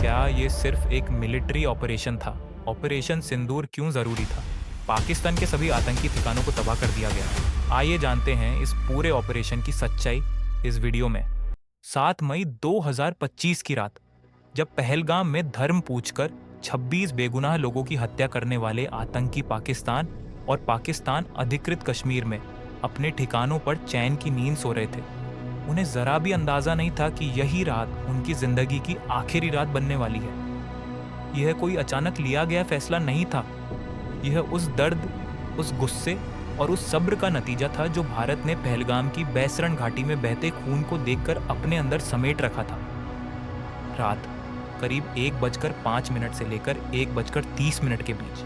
क्या ये सिर्फ एक मिलिट्री ऑपरेशन था? ऑपरेशन सिंदूर क्यों ज़रूरी था? पाकिस्तान के सभी आतंकी ठिकानों को तबाह कर दिया गया। आइए जानते हैं इस पूरे ऑपरेशन की सच्चाई इस वीडियो में। 7 मई 2025 की रात, जब पहलगाम में धर्म पूछकर 26 बेगुनाह लोगों की हत्या करने वाले आतंकी पाकिस्तान और पाकिस्तान अधिकृत कश्मीर में अपने ठिकानों पर चैन की नींद सो रहे थे, उन्हें जरा भी अंदाजा नहीं था कि यही रात उनकी जिंदगी की आखिरी रात बनने वाली है। यह कोई अचानक लिया गया फैसला नहीं था। यह उस दर्द, उस गुस्से और उस सब्र का नतीजा था जो भारत ने पहलगाम की बैसरण घाटी में बहते खून को देखकर अपने अंदर समेट रखा था। रात करीब 1:05 से लेकर 1:30 के बीच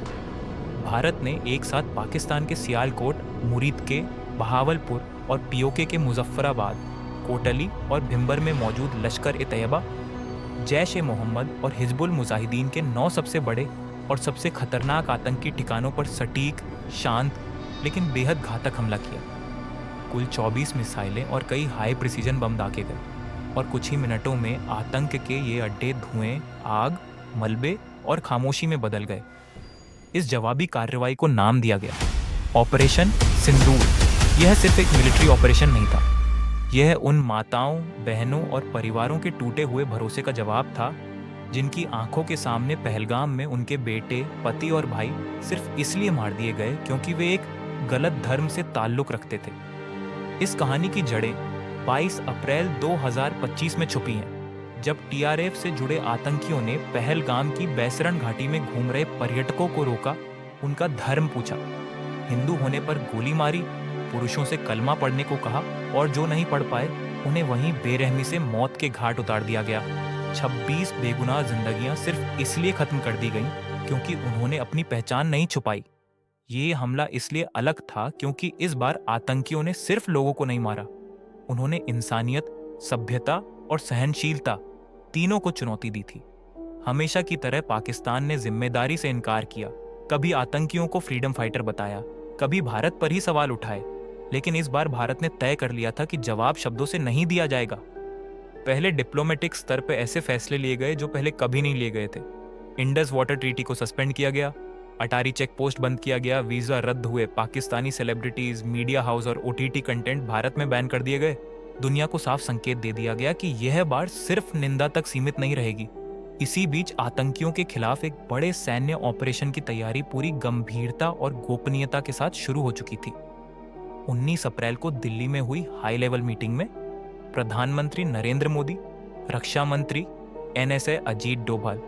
भारत ने एक साथ पाकिस्तान के सियालकोट, मुरीद के, बहावलपुर और पीओके के मुजफ्फराबाद, कोटली और भिंबर में मौजूद लश्कर-ए-तैयबा, जैश-ए-मोहम्मद और हिजबुल मुजाहिदीन के 9 सबसे बड़े और सबसे खतरनाक आतंकी ठिकानों पर सटीक, शांत लेकिन बेहद घातक हमला किया। कुल 24 मिसाइलें और कई हाई प्रिसीजन बम दागे गए और कुछ ही मिनटों में आतंक के ये अड्डे धुएं, आग, मलबे और खामोशी में बदल गए। इस जवाबी कार्रवाई को नाम दिया गया ऑपरेशन सिंदूर। यह सिर्फ एक मिलिट्री ऑपरेशन नहीं था, यह उन माताओं, बहनों और परिवारों के टूटे हुए भरोसे का जवाब था जिनकी आंखों के सामने पहलगाम में उनके बेटे, पति और भाई सिर्फ इसलिए मार दिए गए क्योंकि वे एक गलत धर्म से ताल्लुक रखते थे। इस कहानी की जड़ें 22 अप्रैल 2025 में छुपी हैं, जब टीआरएफ से जुड़े आतंकियों ने पहलगाम की बैसरण घाटी में घूम रहे पर्यटकों को रोका, उनका धर्म पूछा, हिंदू होने पर गोली मारी, पुरुषों से कलमा पढ़ने को कहा और जो नहीं पढ़ पाए उन्हें वहीं बेरहमी से मौत के घाट उतार दिया गया। 26 बेगुनाह जिंदगियां सिर्फ इसलिए खत्म कर दी गईं क्योंकि उन्होंने अपनी पहचान नहीं छुपाई। ये हमला इसलिए अलग था क्योंकि इस बार आतंकियों ने सिर्फ लोगों को नहीं मारा, उन्होंने इंसानियत, सभ्यता और सहनशीलता तीनों को चुनौती दी थी। हमेशा की तरह पाकिस्तान ने जिम्मेदारी से इनकार किया, कभी आतंकियों को फ्रीडम फाइटर बताया, कभी भारत पर ही सवाल उठाए, लेकिन इस बार भारत ने तय कर लिया था कि जवाब शब्दों से नहीं दिया जाएगा। पहले डिप्लोमेटिक स्तर पर ऐसे फैसले लिए गए जो पहले कभी नहीं लिए गए थे। इंडस वाटर ट्रीटी को सस्पेंड किया गया, अटारी चेक पोस्ट बंद किया गया, वीजा रद्द हुए, पाकिस्तानी सेलिब्रिटीज, मीडिया हाउस और ओटीटी कंटेंट भारत में बैन कर दिए गए। दुनिया को साफ संकेत दे दिया गया कि यह बार सिर्फ निंदा तक सीमित नहीं रहेगी। इसी बीच आतंकियों के खिलाफ एक बड़े सैन्य ऑपरेशन की तैयारी पूरी गंभीरता और गोपनीयता के साथ शुरू हो चुकी थी। 19 अप्रैल को दिल्ली में हुई हाई लेवल मीटिंग में प्रधानमंत्री नरेंद्र मोदी, रक्षा मंत्री एनएसए अजीत डोभाल,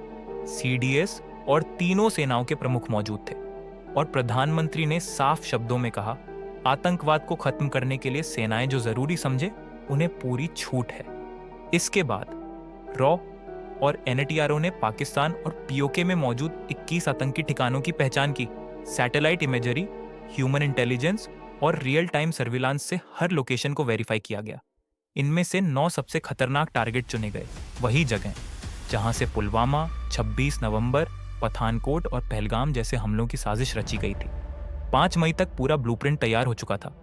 सीडीएस और तीनों सेनाओं के प्रमुख मौजूद थे और प्रधानमंत्री ने साफ शब्दों में कहा, आतंकवाद को खत्म करने के लिए सेनाएं जो जरूरी समझे उन्हें पूरी छूट है। इसके बाद रॉ और एनटीआरओ ने पाकिस्तान और पीओके में मौजूद 21 आतंकी ठिकानों की पहचान की। सैटेलाइट इमेजरी, ह्यूमन इंटेलिजेंस और रियल टाइम सर्विलांस से हर लोकेशन को वेरीफाई किया गया। इनमें से 9 सबसे खतरनाक टारगेट चुने गए, वही जगह जहां से पुलवामा, 26 नवंबर, पठानकोट और पहलगाम जैसे हमलों की साजिश रची गई थी। 5 मई तक पूरा ब्लूप्रिंट तैयार हो चुका था।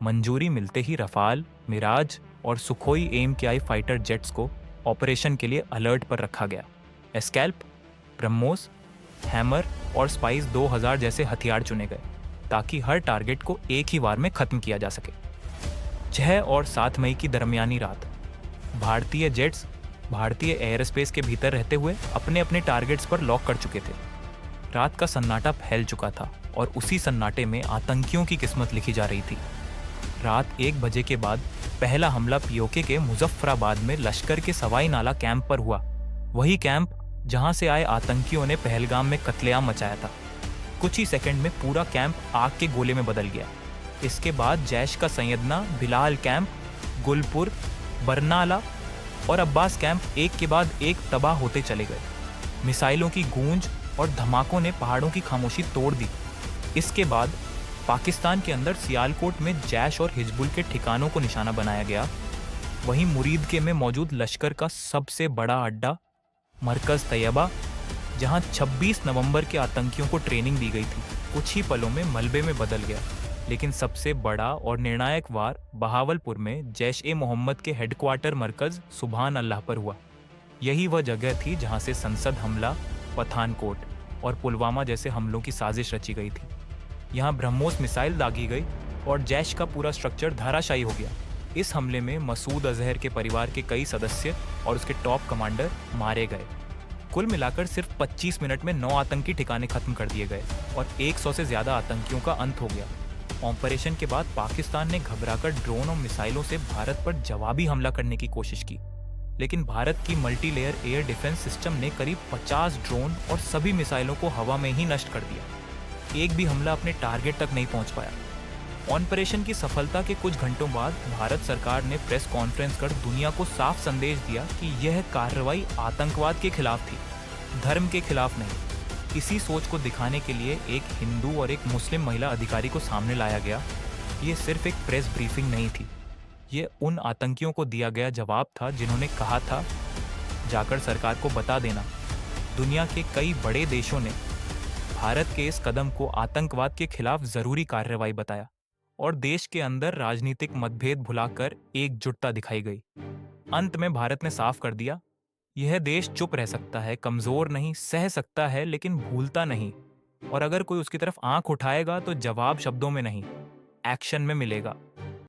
मंजूरी मिलते ही रफाल, मिराज और सुखोई AIM-KI फाइटर जेट्स को ऑपरेशन के लिए अलर्ट पर रखा गया। एस्कैल्प, ब्रह्मोस, हैमर और स्पाइस 2000 जैसे हथियार चुने गए ताकि हर टारगेट को एक ही बार में खत्म किया जा सके। 6 और 7 मई की दरमियानी रात भारतीय जेट्स भारतीय एयर स्पेस के भीतर रहते हुए अपने अपने टारगेट्स पर लॉक कर चुके थे। रात का सन्नाटा फैल चुका था और उसी सन्नाटे में आतंकियों की किस्मत लिखी जा रही थी। रात 1 बजे के बाद पहला हमला पीओके के मुजफ्फराबाद में लश्कर के सवाई नाला कैंप पर हुआ, वही कैंप जहां से आए आतंकियों ने पहलगाम में कत्लेआम मचाया था। कुछ ही सेकंड में पूरा कैंप आग के गोले में बदल गया। इसके बाद जैश का सैयदना, बिलाल कैंप, गुलपुर, बरनाला और अब्बास कैंप एक के बाद एक तबाह होते चले गए। मिसाइलों की गूंज और धमाकों ने पहाड़ों की खामोशी तोड़ दी। इसके बाद पाकिस्तान के अंदर सियालकोट में जैश और हिजबुल के ठिकानों को निशाना बनाया गया। वहीं मुरीद के में मौजूद लश्कर का सबसे बड़ा अड्डा मरकज तैयबा, जहां 26 नवंबर के आतंकियों को ट्रेनिंग दी गई थी, कुछ ही पलों में मलबे में बदल गया। लेकिन सबसे बड़ा और निर्णायक वार बहावलपुर में जैश-ए-मोहम्मद के हेडक्वार्टर मरकज सुभान अल्लाह पर हुआ। यही वह जगह थी जहां से संसद हमला, पठानकोट और पुलवामा जैसे हमलों की साजिश रची गई थी। यहाँ ब्रह्मोस मिसाइल दागी गई और जैश का पूरा स्ट्रक्चर धराशायी हो गया। इस हमले में मसूद अजहर के परिवार के कई सदस्य और उसके टॉप कमांडर मारे गए। कुल मिलाकर सिर्फ 25 मिनट में 9 आतंकी ठिकाने खत्म कर दिए गए और 100 से ज्यादा आतंकियों का अंत हो गया। ऑपरेशन के बाद पाकिस्तान ने घबराकर ड्रोन और मिसाइलों से भारत पर जवाबी हमला करने की कोशिश की, लेकिन भारत की multi layer air defence system ने करीब 50 ड्रोन और सभी मिसाइलों को हवा में ही नष्ट कर दिया। एक भी हमला अपने टारगेट तक नहीं पहुंच पाया। ऑपरेशन की सफलता के कुछ घंटों बाद भारत सरकार ने प्रेस कॉन्फ्रेंस कर दुनिया को साफ संदेश दिया कि यह कार्रवाई आतंकवाद के खिलाफ थी, धर्म के खिलाफ नहीं। इसी सोच को दिखाने के लिए एक हिंदू और एक मुस्लिम महिला अधिकारी को सामने लाया गया। ये सिर्फ एक प्रेस ब्रीफिंग नहीं थी, ये उन आतंकियों को दिया गया जवाब था जिन्होंने कहा था, जाकर सरकार को बता देना। दुनिया के कई बड़े देशों ने भारत के इस कदम को आतंकवाद के खिलाफ जरूरी कार्रवाई बताया और देश के अंदर राजनीतिक मतभेद भुलाकर एकजुटता दिखाई गई। अंत में भारत ने साफ कर दिया, यह देश चुप रह सकता है, कमजोर नहीं, सह सकता है लेकिन भूलता नहीं। और अगर कोई उसकी तरफ आंख उठाएगा तो जवाब शब्दों में नहीं, एक्शन में मिलेगा।